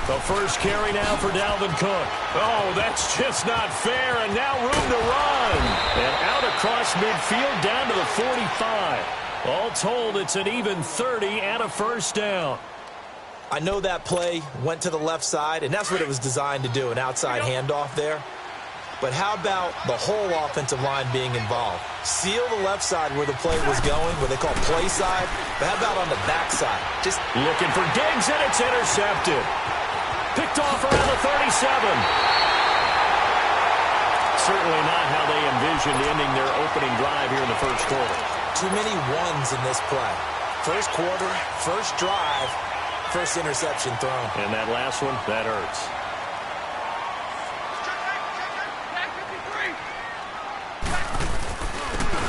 The first carry now for Dalvin Cook. Oh, that's just not fair, and now room to run. And out across midfield down to the 45. All told, it's an even 30 and a first down. I know that play went to the left side, and that's what it was designed to do, an outside handoff there. But how about the whole offensive line being involved? Seal the left side where the play was going, what they call play side. But how about on the back side? Just looking for Diggs, and it's intercepted. Picked off around the 37. Certainly not how they envisioned ending their opening drive here in the first quarter. Too many ones in this play. First quarter, first drive, first interception thrown. And that last one, that hurts.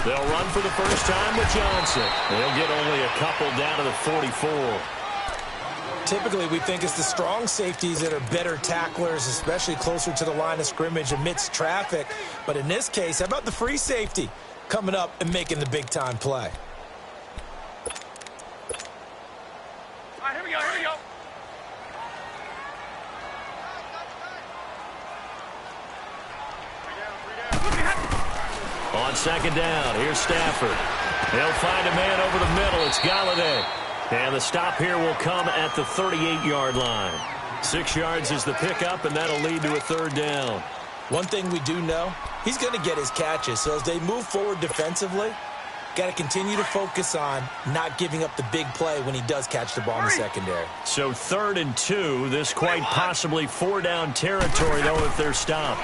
They'll run for the first time with Johnson. They'll get only a couple down to the 44. Typically, we think it's the strong safeties that are better tacklers, especially closer to the line of scrimmage amidst traffic. But in this case, how about the free safety coming up and making the big-time play? All right, here we go, here we go. On second down, here's Stafford. He'll find a man over the middle. It's Galladay. And the stop here will come at the 38-yard line. 6 yards is the pickup, and that'll lead to a third down. One thing we do know, he's going to get his catches. So as they move forward defensively, got to continue to focus on not giving up the big play when he does catch the ball in the secondary. So 3rd and 2, this quite possibly 4-down territory, though, if they're stopped.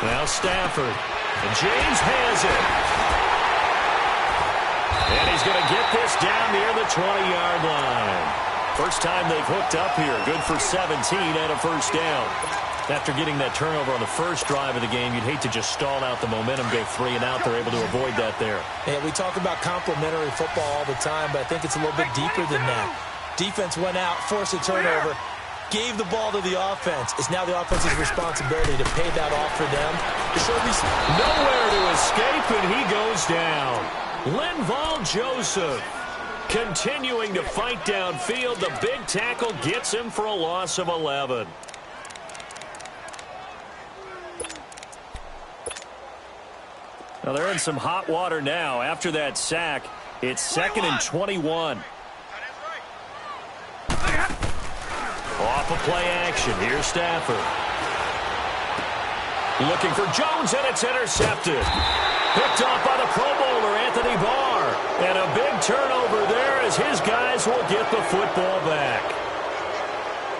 Now Stafford. And James has it. And he's going to get this down near the 20-yard line. First time they've hooked up here. Good for 17 and a first down. After getting that turnover on the first drive of the game, you'd hate to just stall out the momentum, go 3 and out. They're able to avoid that there. Yeah, we talk about complementary football all the time, but I think it's a little bit deeper than that. Defense went out, forced a turnover, gave the ball to the offense. It's now the offense's responsibility to pay that off for them. Nowhere to escape, and he goes down. Linval Joseph continuing to fight downfield. The big tackle gets him for a loss of 11. Now they're in some hot water now. After that sack, it's 2nd and 21. Off of play action. Here's Stafford. Looking for Jones, and it's intercepted. Picked off by the Pro Bowler, Anthony Barr. And a big turnover there as his guys will get the football back.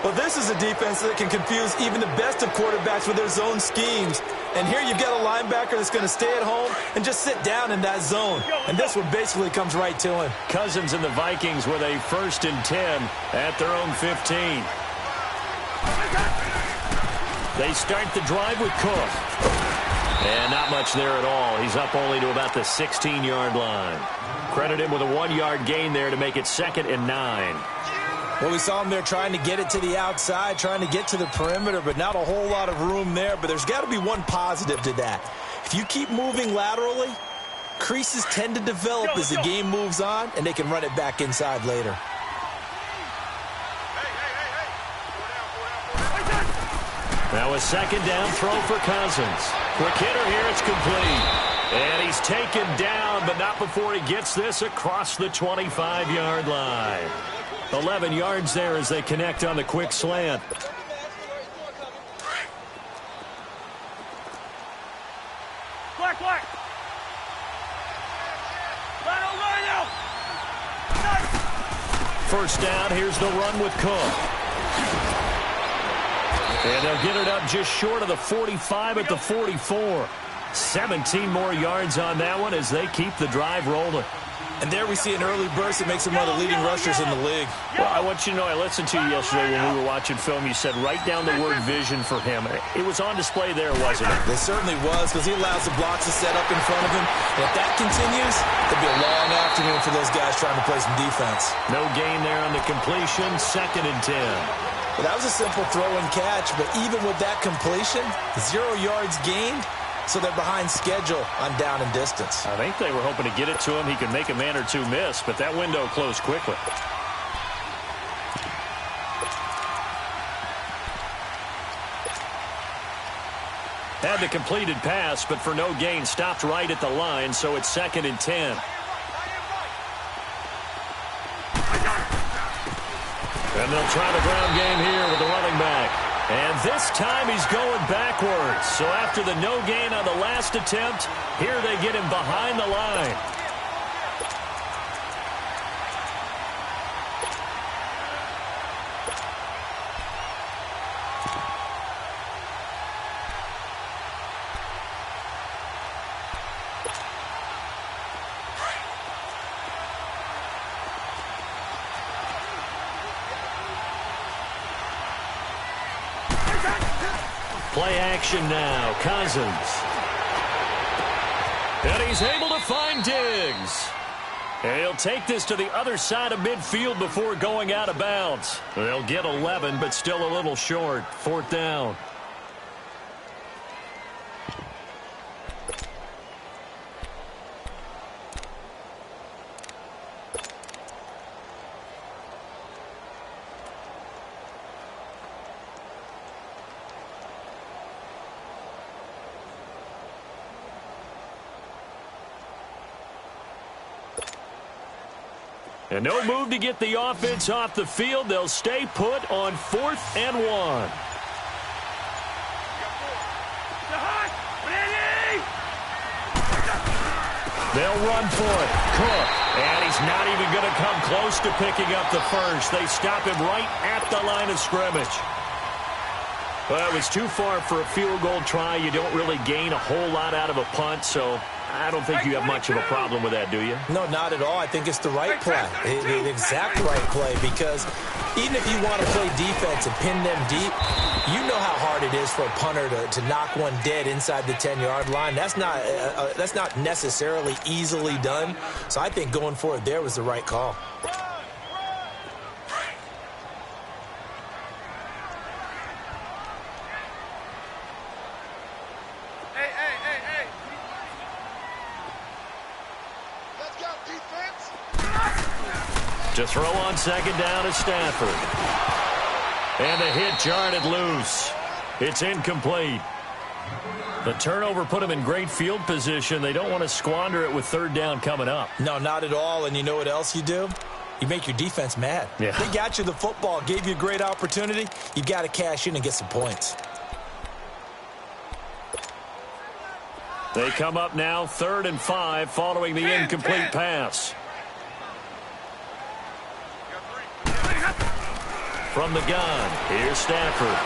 Well, this is a defense that can confuse even the best of quarterbacks with their zone schemes. And here you've got a linebacker that's going to stay at home and just sit down in that zone. And this one basically comes right to him. Cousins and the Vikings with a 1st and 10 at their own 15. They start the drive with Cook. And not much there at all. He's up only to about the 16-yard line. Credit him with a 1-yard gain there to make it 2nd and 9. Well, we saw him there trying to get it to the outside, trying to get to the perimeter, but not a whole lot of room there. But there's got to be one positive to that. If you keep moving laterally, creases tend to develop as the game moves on, and they can run it back inside later. Now a 2nd down throw for Cousins. Quick hitter here, it's complete. And he's taken down, but not before he gets this across the 25-yard line. 11 yards there as they connect on the quick slant. Black. Lino. First down, here's the run with Cook. And they'll get it up just short of the 45 at the 44. 17 more yards on that one as they keep the drive rolling. And there we see an early burst that makes him one of the leading rushers in the league. Well, I want you to know, I listened to you yesterday when we were watching film. You said write down the word vision for him. It was on display there, wasn't it? It certainly was, because he allows the blocks to set up in front of him. And if that continues, it'll be a long afternoon for those guys trying to play some defense. No gain there on the completion, 2nd and 10. Well, that was a simple throw and catch, but even with that completion, 0 yards gained, so they're behind schedule on down and distance. I think they were hoping to get it to him. He could make a man or two miss, but that window closed quickly. Had the completed pass, but for no gain, stopped right at the line, so it's 2nd and 10. And they'll try the ground game here with the running back. And this time he's going backwards. So after the no gain on the last attempt, here they get him behind the line. Play action now. Cousins. And he's able to find Diggs. And he'll take this to the other side of midfield before going out of bounds. They'll get 11, but still a little short. 4th down. And no move to get the offense off the field. They'll stay put on 4th and 1. They'll run for it. Cook. And he's not even going to come close to picking up the first. They stop him right at the line of scrimmage. Well, it was too far for a field goal try. You don't really gain a whole lot out of a punt, so I don't think you have much of a problem with that, do you? No, not at all. I think it's the right play, the exact right play, because even if you want to play defense and pin them deep, you know how hard it is for a punter to knock one dead inside the 10-yard line. That's not necessarily easily done. So I think going for it there was the right call. To throw on 2nd down is Stafford. And the hit jarred it loose. It's incomplete. The turnover put them in great field position. They don't want to squander it with 3rd down coming up. No, not at all. And you know what else you do? You make your defense mad. Yeah. They got you the football, gave you a great opportunity. You got to cash in and get some points. They come up now 3rd and 5 following the incomplete pass. From the gun, here's Stafford.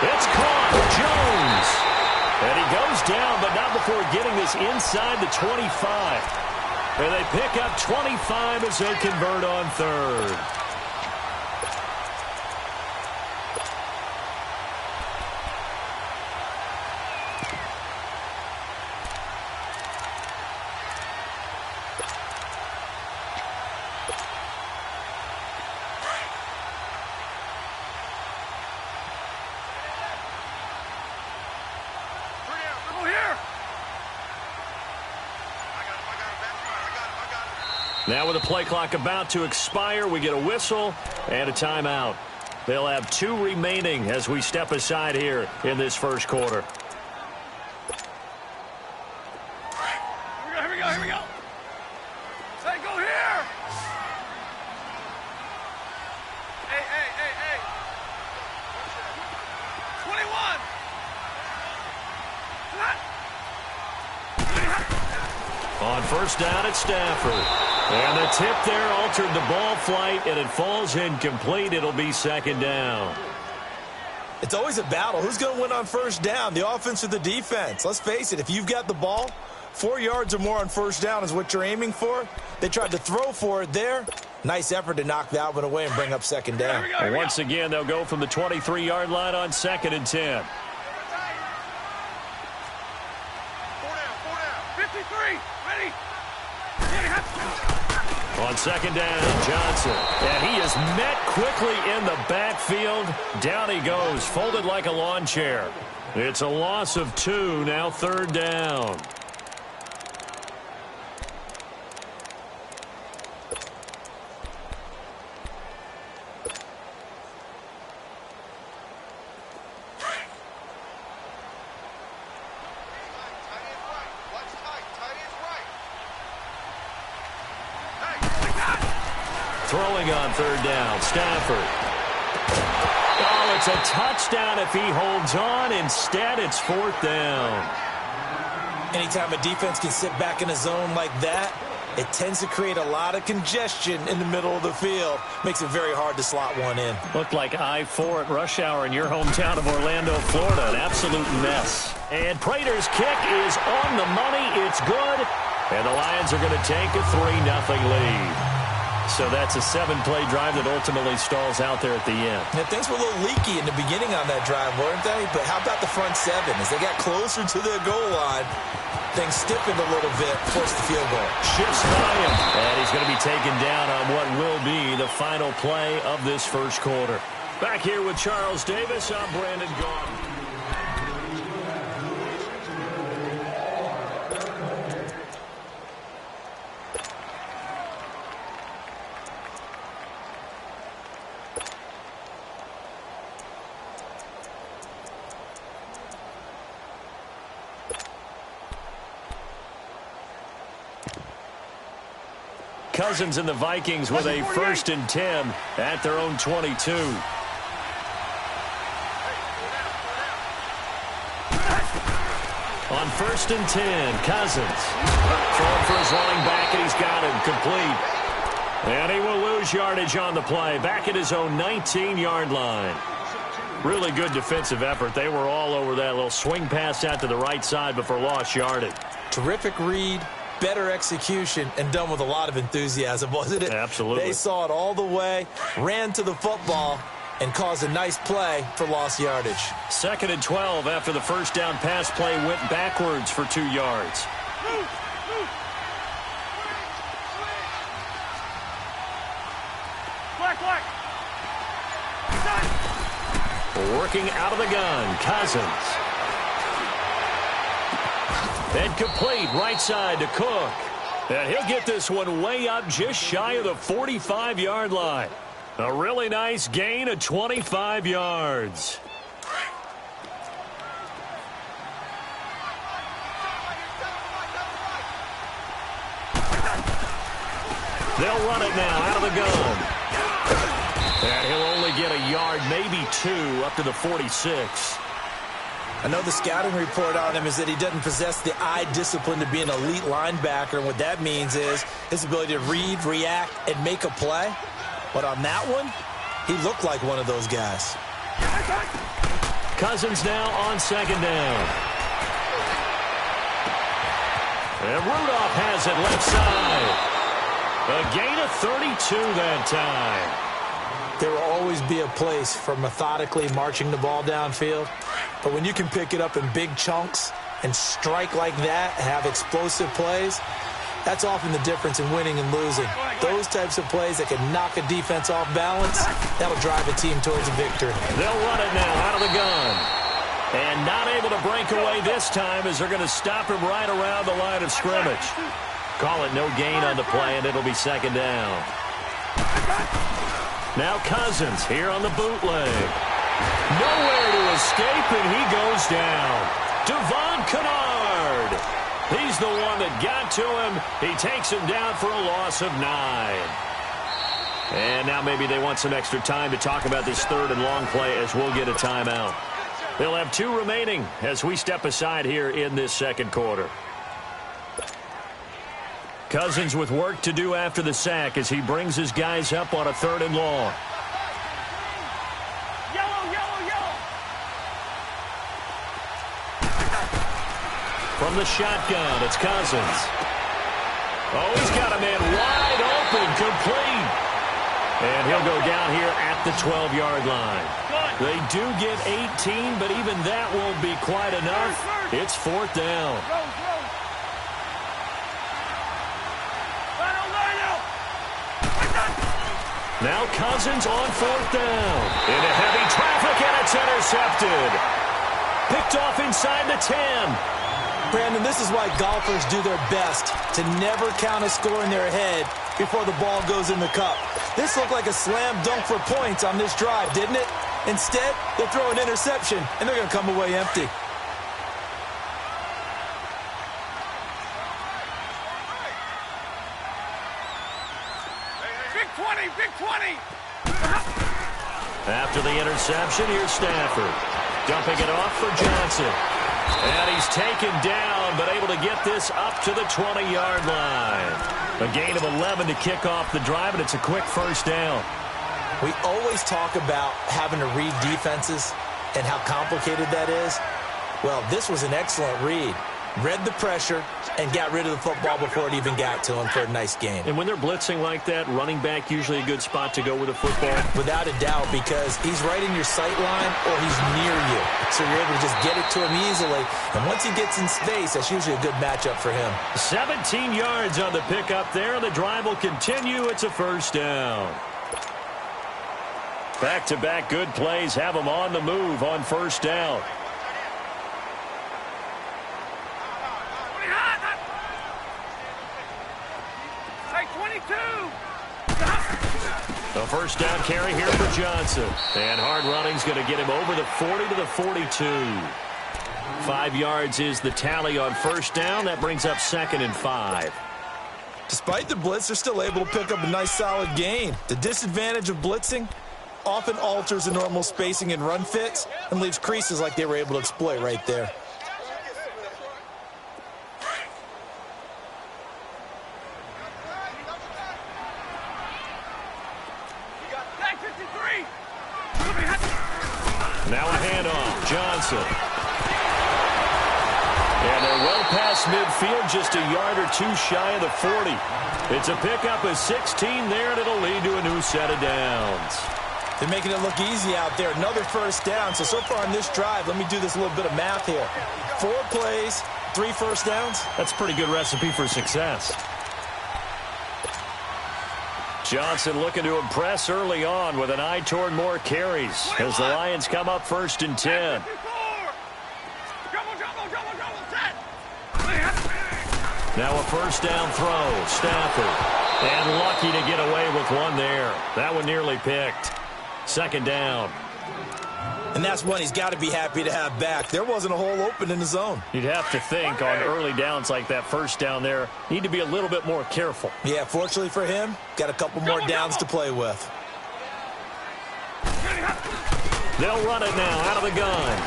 It's caught. Jones. And he goes down, but not before getting this inside the 25. And they pick up 25 as they convert on 3rd. Now with the play clock about to expire, we get a whistle and a timeout. They'll have 2 remaining as we step aside here in this first quarter. Here we go. Say, go here. Hey. 21. On 1st down, it's Stafford. And the tip there altered the ball flight, and it falls incomplete. It'll be 2nd down. It's always a battle. Who's going to win on 1st down, the offense or the defense? Let's face it, if you've got the ball, 4 yards or more on 1st down is what you're aiming for. They tried to throw for it there. Nice effort to knock that one away and bring up 2nd down. And once again, they'll go from the 23-yard line on 2nd and 10. 53, ready. On 2nd down, Johnson. And he is met quickly in the backfield. Down he goes, folded like a lawn chair. It's a loss of 2, now 3rd down. throwing on third down. Stafford. Oh, it's a touchdown if he holds on. Instead, it's fourth down. Anytime a defense can sit back in a zone like that, it tends to create a lot of congestion in the middle of the field. Makes it very hard to slot one in. Looked like I-4 at rush hour in your hometown of Orlando, Florida. An absolute mess. And Prater's kick is on the money. It's good. And the Lions are going to take a 3-0 lead. So that's a 7-play drive that ultimately stalls out there at the end. Yeah, things were a little leaky in the beginning on that drive, weren't they? But how about the front seven? As they got closer to their goal line, things stiffened a little bit, forced the field goal. Shifts by him. And he's going to be taken down on what will be the final play of this first quarter. Back here with Charles Davis, I'm Brandon Gaudin. Cousins and the Vikings with a 1st and 10 at their own 22. On 1st and 10, Cousins. Throwing for his running back, and he's got him complete. And he will lose yardage on the play. Back at his own 19-yard line. Really good defensive effort. They were all over that little swing pass out to the right side before lost yardage. Terrific read. Better execution, and done with a lot of enthusiasm, wasn't it? Absolutely. They saw it all the way, ran to the football, and caused a nice play for lost yardage. 2nd and 12 after the first down pass play went backwards for 2 yards. Working out of the gun, Cousins. And complete right side to Cook. And he'll get this one way up just shy of the 45-yard line. A really nice gain of 25 yards. They'll run it now out of the gun. And he'll only get a yard, maybe 2, up to the 46. I know the scouting report on him is that he doesn't possess the eye discipline to be an elite linebacker, and what that means is his ability to read, react, and make a play. But on that one, he looked like one of those guys. Cousins now on 2nd down. And Rudolph has it left side. A gain of 32 that time. There will always be a place for methodically marching the ball downfield. But when you can pick it up in big chunks and strike like that, have explosive plays, that's often the difference in winning and losing. Those types of plays that can knock a defense off balance, that'll drive a team towards a victory. They'll run it now out of the gun. And not able to break away this time as they're going to stop him right around the line of scrimmage. Call it no gain on the play, and it'll be 2nd down. Now Cousins here on the bootleg. Nowhere to escape, and he goes down. Devon Kennard. He's the one that got to him. He takes him down for a loss of 9. And now maybe they want some extra time to talk about this 3rd and long play as we'll get a timeout. They'll have 2 remaining as we step aside here in this 2nd quarter. Cousins with work to do after the sack as he brings his guys up on a 3rd and long. From the shotgun, it's Cousins. Oh, he's got a man wide open, complete. And he'll go down here at the 12-yard line. They do get 18, but even that won't be quite enough. It's 4th down. Now Cousins on 4th down. Into heavy traffic, and it's intercepted. Picked off inside the 10. Brandon, this is why golfers do their best to never count a score in their head before the ball goes in the cup. This looked like a slam dunk for points on this drive, didn't it? Instead, they'll throw an interception, and they're going to come away empty. Big 20, big interception. Here's Stafford. Dumping it off for Johnson. And he's taken down, but able to get this up to the 20-yard line. A gain of 11 to kick off the drive, and it's a quick first down. We always talk about having to read defenses and how complicated that is. Well, this was an excellent read. Read the pressure and got rid of the football before it even got to him for a nice gain. And when they're blitzing like that, running back usually a good spot to go with the football? Without a doubt, because he's right in your sight line or he's near you. So you're able to just get it to him easily. And once he gets in space, that's usually a good matchup for him. 17 yards on the pickup there. The drive will continue. It's a first down. Back-to-back good plays have them on the move on first down. A first down carry here for Johnson. And hard running's going to get him over the 40 to the 42. 5 yards is the tally on first down. That brings up 2nd and 5. Despite the blitz, they're still able to pick up a nice solid gain. The disadvantage of blitzing often alters the normal spacing and run fits and leaves creases like they were able to exploit right there. Now a handoff. Johnson. And they're well past midfield, just a yard or two shy of the 40. It's a pickup of 16 there, and it'll lead to a new set of downs. They're making it look easy out there. Another first down. So far on this drive, let me do this little bit of math here. 4 plays, 3 first downs. That's a pretty good recipe for success. Johnson looking to impress early on with an eye toward more carries as the Lions come up 1st and 10. Now a first down throw. Stafford. And lucky to get away with one there. That one nearly picked. 2nd down. And that's one he's got to be happy to have back. There wasn't a hole open in the zone. You'd have to think on early downs like that first down there, need to be a little bit more careful. Yeah, fortunately for him, got a couple more downs to play with. They'll run it now out of the gun.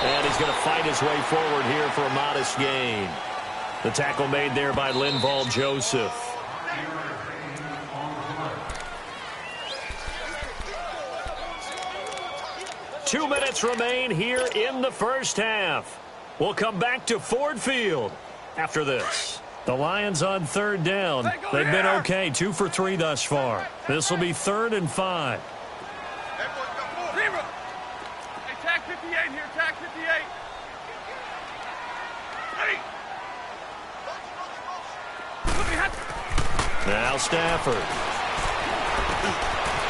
And he's going to fight his way forward here for a modest gain. The tackle made there by Linval Joseph. Two minutes remain here in the first half. We'll come back to Ford Field after this. The Lions on 3rd down. They've been okay, 2 for 3 thus far. This will be 3rd and 5. Hey, tag 58 here, tag 58. Ready. Now Stafford.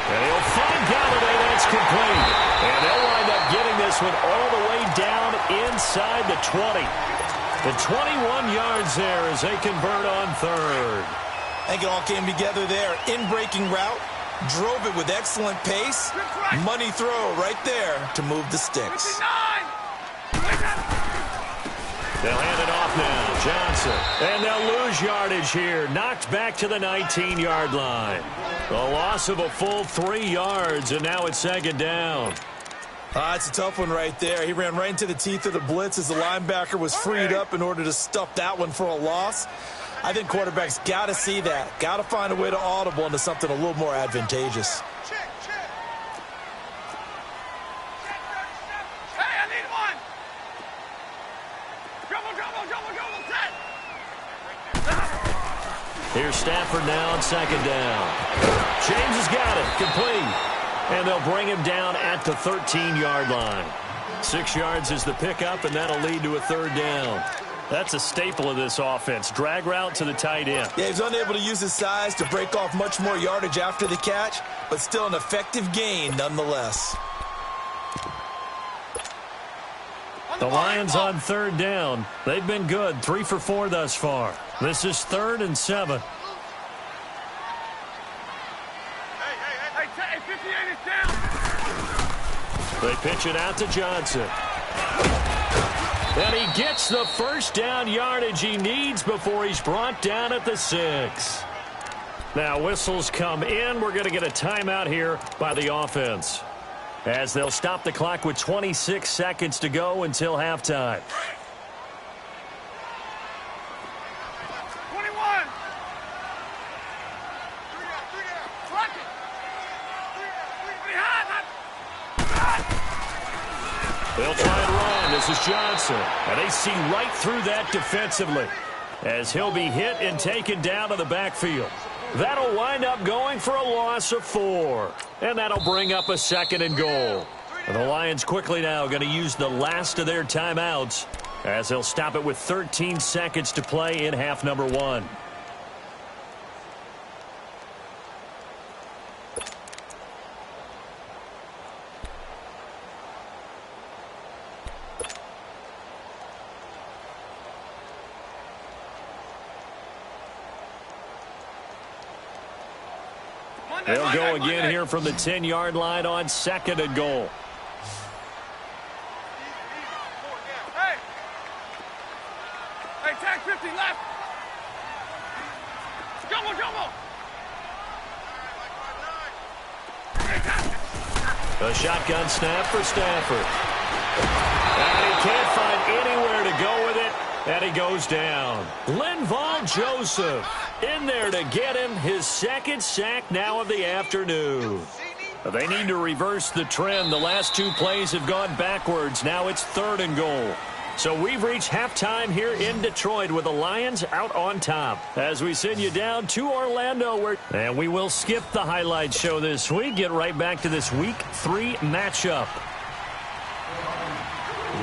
And he'll find Galladay. That's complete. And they'll wind up getting this one all the way down inside the 20. The 21 yards there as they convert on 3rd. I think it all came together there. In-breaking route. Drove it with excellent pace. Money throw right there to move the sticks. They'll hand it off now. Johnson. And they'll lose yardage here. Knocked back to the 19-yard line. A loss of a full 3 yards, and now it's 2nd down. It's a tough one right there. He ran right into the teeth of the blitz as the linebacker was freed up in order to stuff that one for a loss. I think quarterbacks got to see that. Got to find a way to audible into something a little more advantageous. Here's Stafford now on 2nd down. James has got it. Complete. And they'll bring him down at the 13-yard line. 6 yards is the pickup, and that'll lead to a 3rd down. That's a staple of this offense. Drag route to the tight end. Yeah, he's unable to use his size to break off much more yardage after the catch, but still an effective gain nonetheless. The Lions on 3rd down. They've been good. 3 for 4 thus far. This is 3rd and 7. Hey, 58 is down. They pitch it out to Johnson. And he gets the first down yardage he needs before he's brought down at the 6. Now whistles come in. We're going to get a timeout here by the offense. as they'll stop the clock with 26 seconds to go until halftime. 21. They'll try and run. This is Johnson. And they see right through that defensively as he'll be hit and taken down to the backfield. That'll wind up going for a loss of 4. And that'll bring up a 2nd and goal. The Lions quickly now going to use the last of their timeouts as they'll stop it with 13 seconds to play in half number 1. They'll go again here from the 10-yard line on 2nd and goal. Hey, tag 50 left. Jumbo. A shotgun snap for Stafford. And he can't find anywhere to go with it, and he goes down. Linval Joseph in there to get him his 2nd sack now of the afternoon. They need to reverse the trend. The last 2 plays have gone backwards. Now it's 3rd and goal. So we've reached halftime here in Detroit with the Lions out on top as we send you down to Orlando. And we will skip the highlight show this week. Get right back to this Week 3 matchup.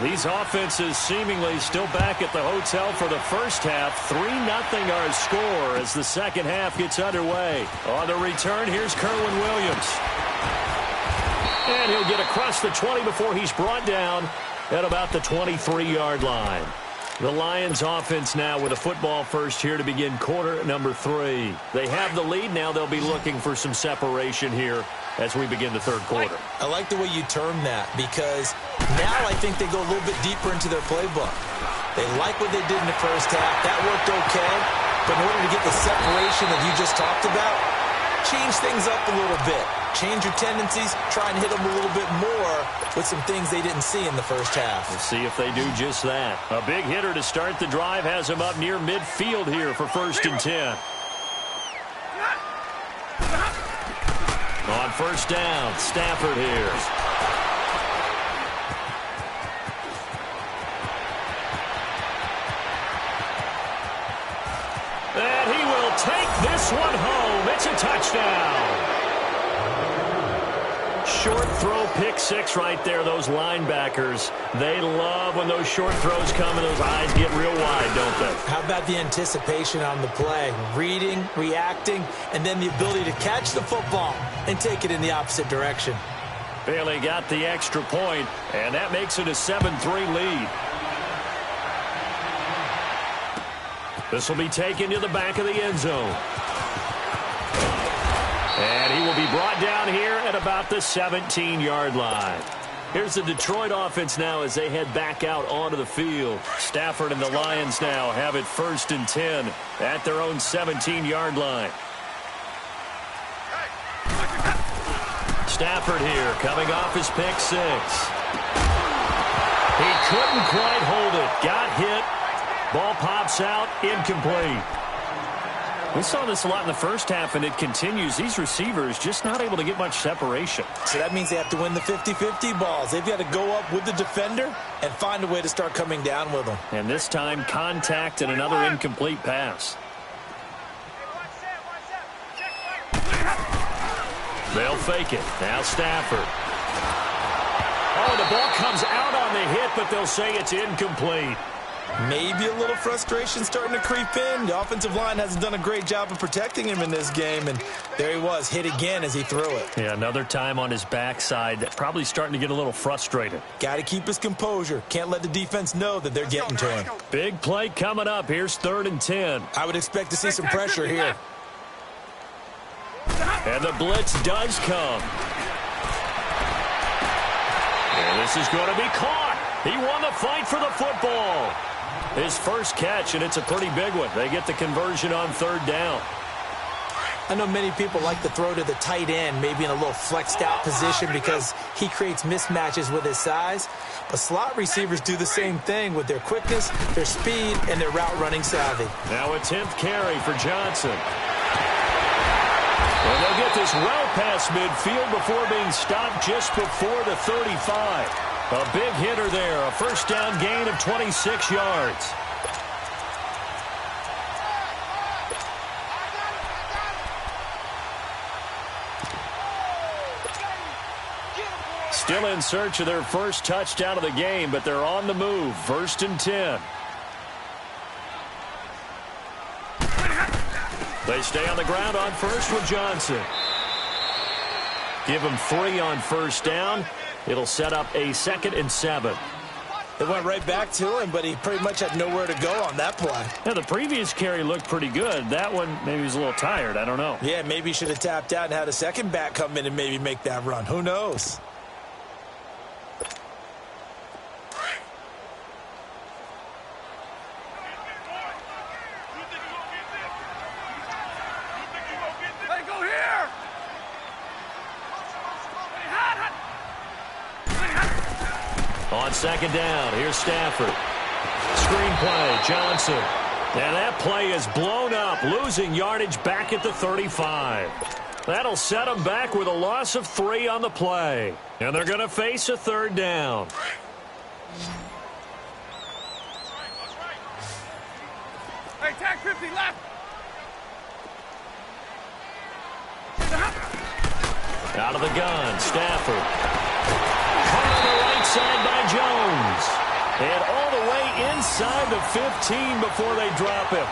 These offenses seemingly still back at the hotel for the first half. 3-0 our score as the second half gets underway. On the return, here's Kerwin Williams. And he'll get across the 20 before he's brought down at about the 23-yard line. The Lions offense now with a football first here to begin quarter number 3. They have the lead. Now they'll be looking for some separation here as we begin the third quarter. I like the way you term that because now I think they go a little bit deeper into their playbook. They like what they did in the first half. That worked okay. But in order to get the separation that you just talked about, change things up a little bit. Change your tendencies. Try and hit them a little bit more with some things they didn't see in the first half. We'll see if they do just that. A big hitter to start the drive has him up near midfield here for 1st and 10. On 1st down, Stafford here. And he will take this one home. It's a touchdown. Short throw, pick 6 right there. Those linebackers, they love when those short throws come and those eyes get real wide, don't they? How about the anticipation on the play? Reading, reacting, and then the ability to catch the football and take it in the opposite direction. Bailey got the extra point, and that makes it a 7-3 lead. This will be taken to the back of the end zone. And he will be brought down here at about the 17-yard line. Here's the Detroit offense now as they head back out onto the field. Stafford and the Lions now have it 1st and 10 at their own 17-yard line. Stafford here coming off his pick 6. He couldn't quite hold it. Got hit. Ball pops out. Incomplete. We saw this a lot in the first half, and it continues. These receivers just not able to get much separation. So that means they have to win the 50-50 balls. They've got to go up with the defender and find a way to start coming down with them. And this time, contact and another incomplete pass. They'll fake it. Now Stafford. Oh, the ball comes out on the hit, but they'll say it's incomplete. Maybe a little frustration starting to creep in. The offensive line hasn't done a great job of protecting him in this game, and there he was, hit again as he threw it. Yeah, another time on his backside, probably starting to get a little frustrated. Got to keep his composure. Can't let the defense know that they're getting to him. Big play coming up. Here's 3rd and 10. I would expect to see some pressure here. And the blitz does come. And this is going to be caught. He won the fight for the football. His first catch, and it's a pretty big one. They get the conversion on 3rd down. I know many people like to throw to the tight end, maybe in a little flexed out position because he creates mismatches with his size. But slot receivers do the same thing with their quickness, their speed, and their route running savvy. Now a 10th carry for Johnson. And they'll get this well past midfield before being stopped just before the 35. A big hitter there, a first down gain of 26 yards. Still in search of their first touchdown of the game, but they're on the move. 1st and 10. They stay on the ground on first with Johnson. Give him 3 on first down. It'll set up a 2nd and 7. It went right back to him, but he pretty much had nowhere to go on that play. Yeah, the previous carry looked pretty good. That one, maybe he was a little tired. I don't know. Yeah, maybe he should have tapped out and had a second back come in and maybe make that run. Who knows? On 2nd down, here's Stafford. Screenplay, Johnson. And that play is blown up, losing yardage back at the 35. That'll set them back with a loss of 3 on the play. And they're going to face a 3rd down. Hey, tag 50 left. Out of the gun, Stafford. Caught on the right side by Jones. And all the way inside the 15 before they drop him.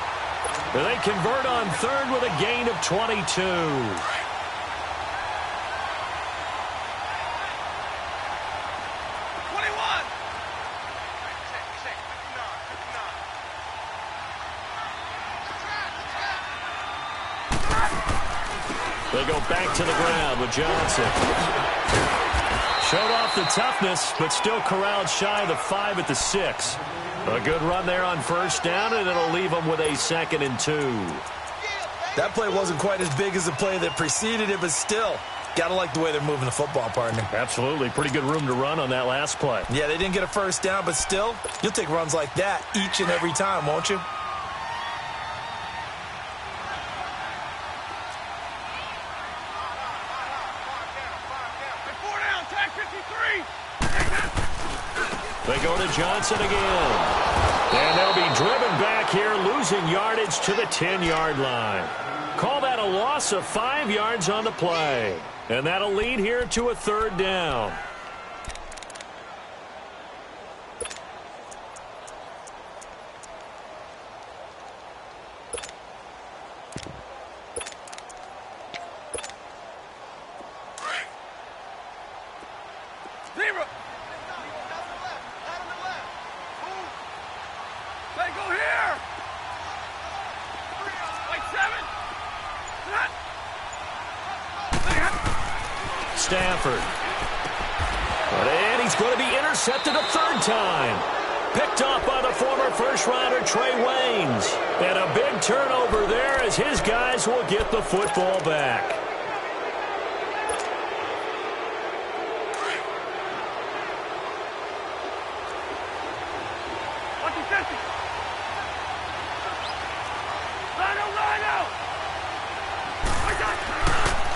They convert on 3rd with a gain of 22. They go back to the ground with Johnson. Showed off the toughness, but still corralled shy of the 5 at the 6. A good run there on first down, and it'll leave them with a 2nd and 2. That play wasn't quite as big as the play that preceded it, but still, gotta like the way they're moving the football, partner. Absolutely. Pretty good room to run on that last play. Yeah, they didn't get a first down, but still, you'll take runs like that each and every time, won't you? They go to Johnson again. And they'll be driven back here, losing yardage to the 10-yard line. Call that a loss of 5 yards on the play. And that'll lead here to a 3rd down. Stafford. And he's going to be intercepted a 3rd time. Picked off by the former first-rounder Trey Waynes. And a big turnover there as his guys will get the football back.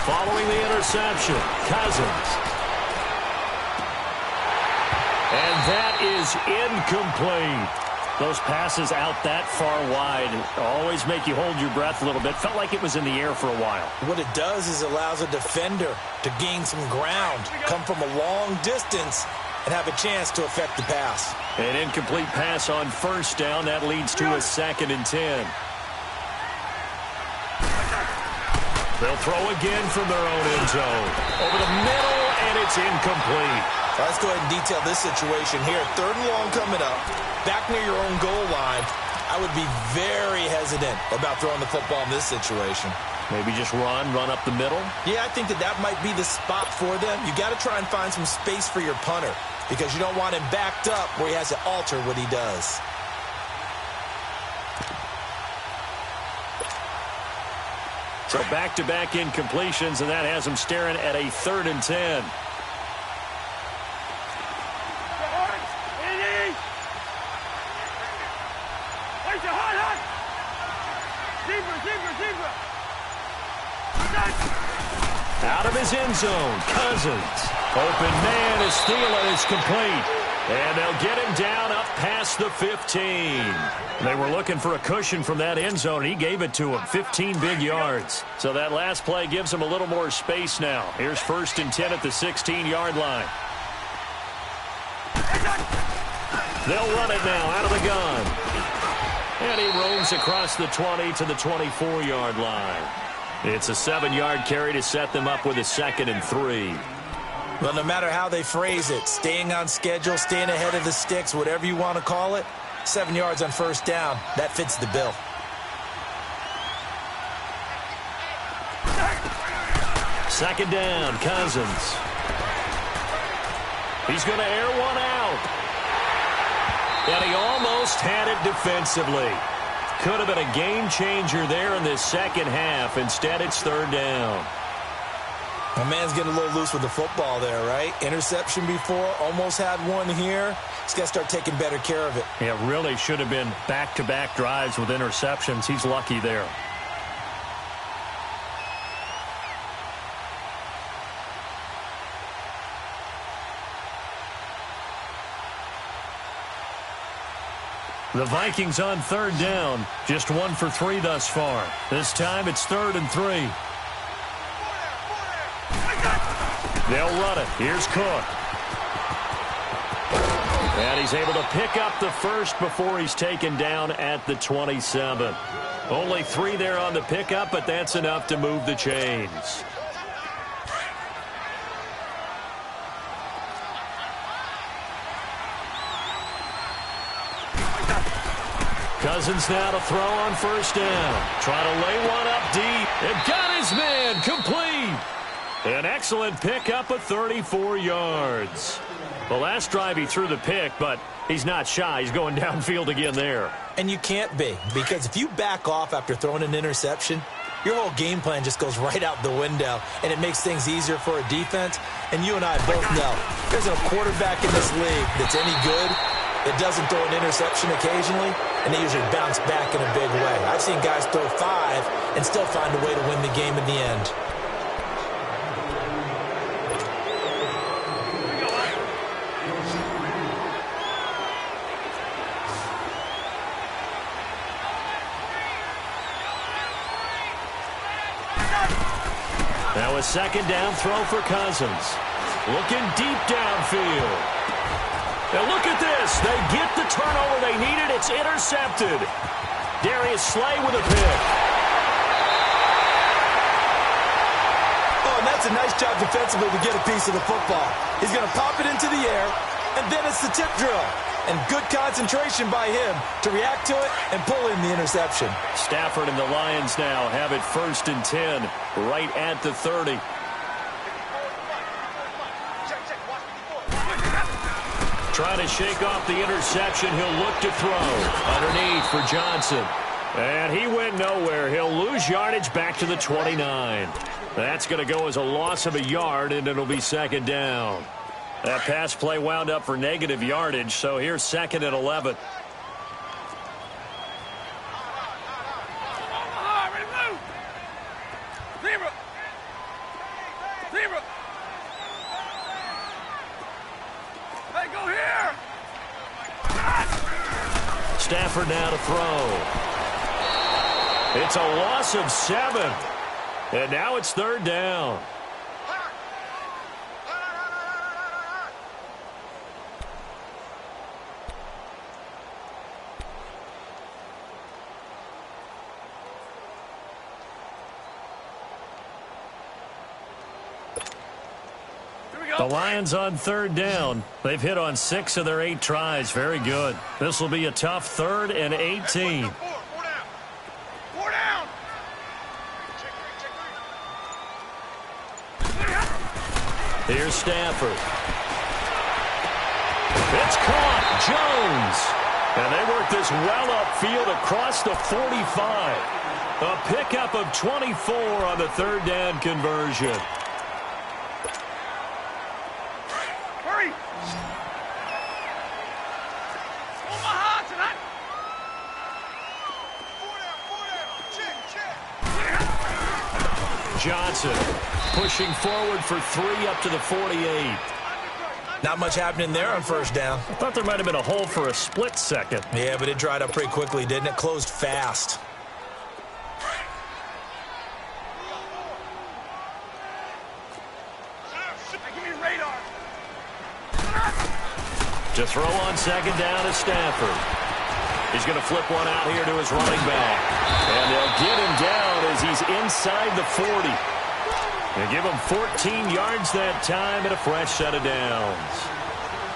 Following the interception, Cousins. And that is incomplete. Those passes out that far wide always make you hold your breath a little bit. Felt like it was in the air for a while. What it does is allows a defender to gain some ground, come from a long distance, and have a chance to affect the pass. An incomplete pass on first down. That leads to a 2nd and 10. They'll throw again from their own end zone. Over the middle, and it's incomplete. Let's go ahead and detail this situation here. 3rd and long coming up. Back near your own goal line. I would be very hesitant about throwing the football in this situation. Maybe just run up the middle? Yeah, I think that might be the spot for them. You got to try and find some space for your punter because you don't want him backed up where he has to alter what he does. So back-to-back incompletions, and that has him staring at a 3rd and 10. Out of his end zone, Cousins. Open man, his steal is complete. And they'll get him down up past the 15. They were looking for a cushion from that end zone, and he gave it to him, 15 big yards. So that last play gives him a little more space now. Here's 1st and 10 at the 16-yard line. They'll run it now out of the gun. And he roams across the 20 to the 24-yard line. It's a 7-yard carry to set them up with a 2nd and 3. Well, no matter how they phrase it, staying on schedule, staying ahead of the sticks, whatever you want to call it, 7 yards on 1st down, that fits the bill. Second down, Cousins. He's going to air one out. And he almost had it defensively. Could have been a game changer there in this second half. Instead, it's 3rd down. My man's getting a little loose with the football there, right? Interception before, almost had one here. He's got to start taking better care of it. Yeah, really should have been back-to-back drives with interceptions. He's lucky there. The Vikings on 3rd down. Just 1 for 3 thus far. This time it's 3rd and 3. They'll run it. Here's Cook. And he's able to pick up the 1st before he's taken down at the 27. Only 3 there on the pickup, but that's enough to move the chains. Cousins now to throw on 1st down. Try to lay one up deep. And got his man complete. An excellent pickup of 34 yards. The last drive he threw the pick, but he's not shy. He's going downfield again there. And you can't be, because if you back off after throwing an interception, your whole game plan just goes right out the window, and it makes things easier for a defense. And you and I both know there's a quarterback in this league that's any good that doesn't throw an interception occasionally, and they usually bounce back in a big way. I've seen guys throw 5 and still find a way to win the game in the end. Now a 2nd down throw for Cousins. Looking deep downfield. Now look at this. They get the turnover they needed. It's intercepted. Darius Slay with a pick. Oh, and that's a nice job defensively to get a piece of the football. He's going to pop it into the air, and then it's the tip drill. And good concentration by him to react to it and pull in the interception. Stafford and the Lions now have it 1st and 10, right at the 30. Trying to shake off the interception. He'll look to throw. Underneath for Johnson. And he went nowhere. He'll lose yardage back to the 29. That's going to go as a loss of a yard, and it'll be 2nd down. That pass play wound up for negative yardage, so here's 2nd and 11. Stafford now to throw. It's a loss of 7. And now it's 3rd down. The Lions on 3rd down. They've hit on 6 of their 8 tries. Very good. This will be a tough 3rd and 18. Four down. Here's Stafford. It's caught. Jones. And they work this well upfield across the 45. A pickup of 24 on the third down conversion. Hurry! Omaha tonight! Four down. Check. Johnson pushing forward for 3 up to the 48. Not much happening there on first down. I thought there might have been a hole for a split second. Yeah, but it dried up pretty quickly, didn't it? Closed fast. Give me radar. To throw on second down is Stafford. He's going to flip one out here to his running back. And they'll get him down as he's inside the 40. They give him 14 yards that time and a fresh set of downs.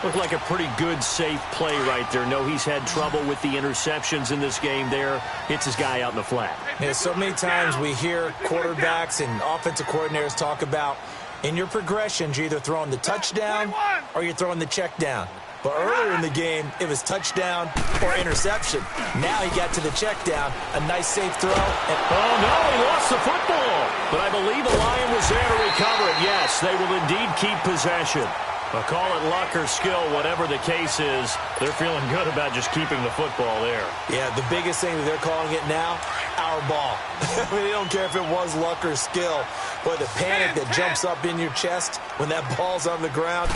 Looked like a pretty good, safe play right there. No, he's had trouble with the interceptions in this game there. Hits his guy out in the flat. Yeah, so many times we hear quarterbacks and offensive coordinators talk about in your progressions, you're either throwing the touchdown or you're throwing the check down. But earlier in the game, it was touchdown or interception. Now he got to the check down, a nice safe throw. Oh, no, he lost the football. But I believe the Lion was there to recover it. Yes, they will indeed keep possession. I'll call it luck or skill, whatever the case is. They're feeling good about just keeping the football there. Yeah, the biggest thing that they're calling it now, our ball. I mean, they don't care if it was luck or skill. But the panic that jumps up in your chest when that ball's on the ground,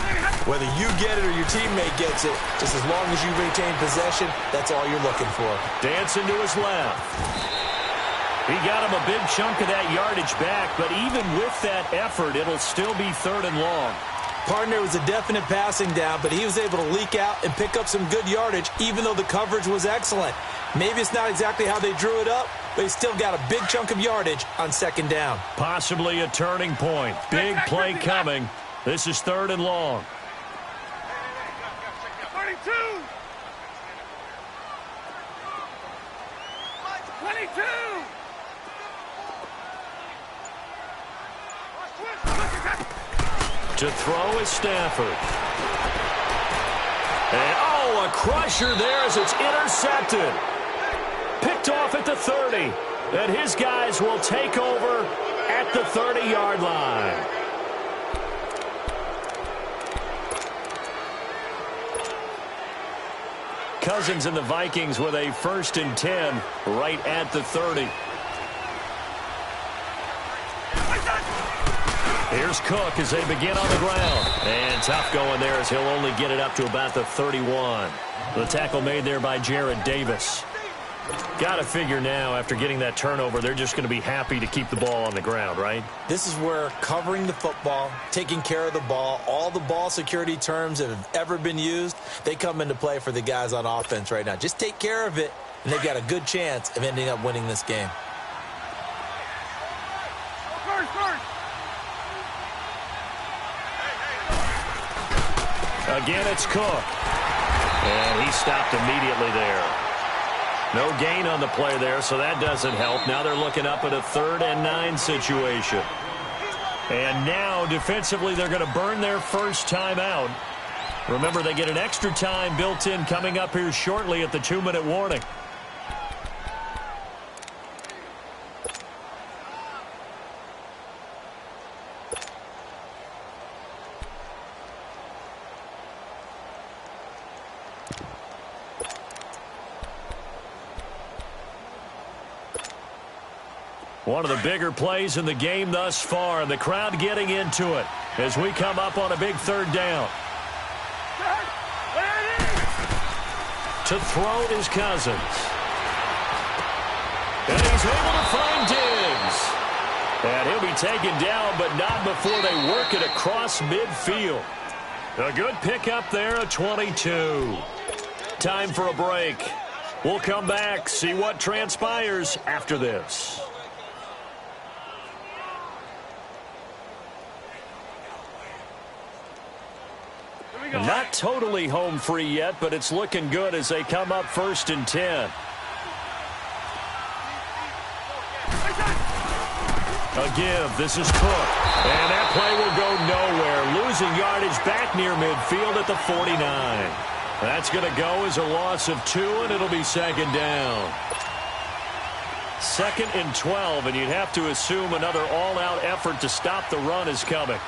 whether you get it or your teammate gets it, just as long as you retain possession, that's all you're looking for. Dancing to his left. He got him a big chunk of that yardage back, but even with that effort, it'll still be third and long. Partner was a definite passing down, but he was able to leak out and pick up some good yardage, even though the coverage was excellent. Maybe it's not exactly how they drew it up, but he still got a big chunk of yardage on second down. Possibly a turning point. Big play coming. This is third and long. 32! 22! To throw is Stafford. And, oh, a crusher there as it's intercepted. Picked off at the 30. And his guys will take over at the 30-yard line. Cousins and the Vikings with a 1st and 10 right at the 30. Here's Cook as they begin on the ground. And tough going there as he'll only get it up to about the 31. The tackle made there by Jared Davis. Got to figure now, after getting that turnover, they're just going to be happy to keep the ball on the ground, right? This is where covering the football, taking care of the ball, all the ball security terms that have ever been used, they come into play for the guys on offense right now. Just take care of it, and they've got a good chance of ending up winning this game. Again, it's Cook. And he stopped immediately there. No gain on the play there, so that doesn't help. Now they're looking up at a 3rd and 9 situation. And now, defensively, they're going to burn their first time out. Remember, they get an extra time built in coming up here shortly at the 2-minute warning. One of the bigger plays in the game thus far, and the crowd getting into it as we come up on a big 3rd down. To throw is Cousins. And he's able to find Diggs. And he'll be taken down, but not before they work it across midfield. A good pickup there, a 22. Time for a break. We'll come back, see what transpires after this. Not totally home free yet, but it's looking good as they come up 1st and 10. A give. This is Cook. And that play will go nowhere. Losing yardage back near midfield at the 49. That's going to go as a loss of 2, and it'll be second down. 2nd and 12, and you'd have to assume another all-out effort to stop the run is coming.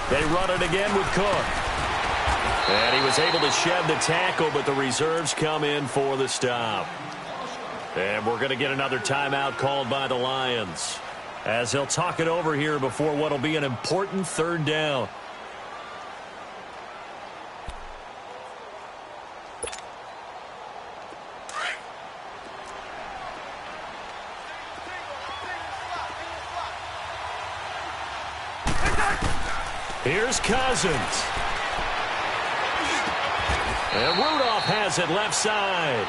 They run it again with Cook. And he was able to shed the tackle, but the reserves come in for the stop. And we're going to get another timeout called by the Lions, as they'll talk it over here before what will be an important 3rd down. Here's Cousins. And Rudolph has it left side.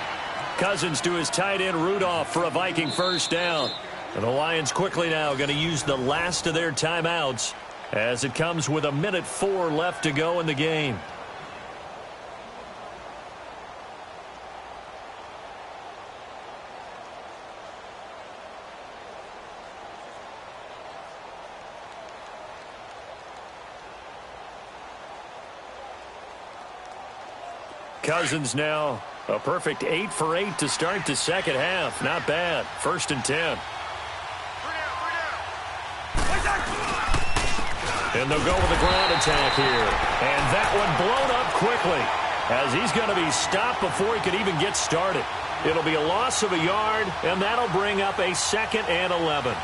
Cousins to his tight end Rudolph for a Viking first down. And the Lions quickly now going to use the last of their timeouts as it comes with 1:04 left to go in the game. Cousins now a perfect 8 for 8 to start the second half. Not bad. 1st and 10. And they'll go with the ground attack here. And that one blown up quickly as he's going to be stopped before he could even get started. It'll be a loss of a yard, and that'll bring up a 2nd and 11.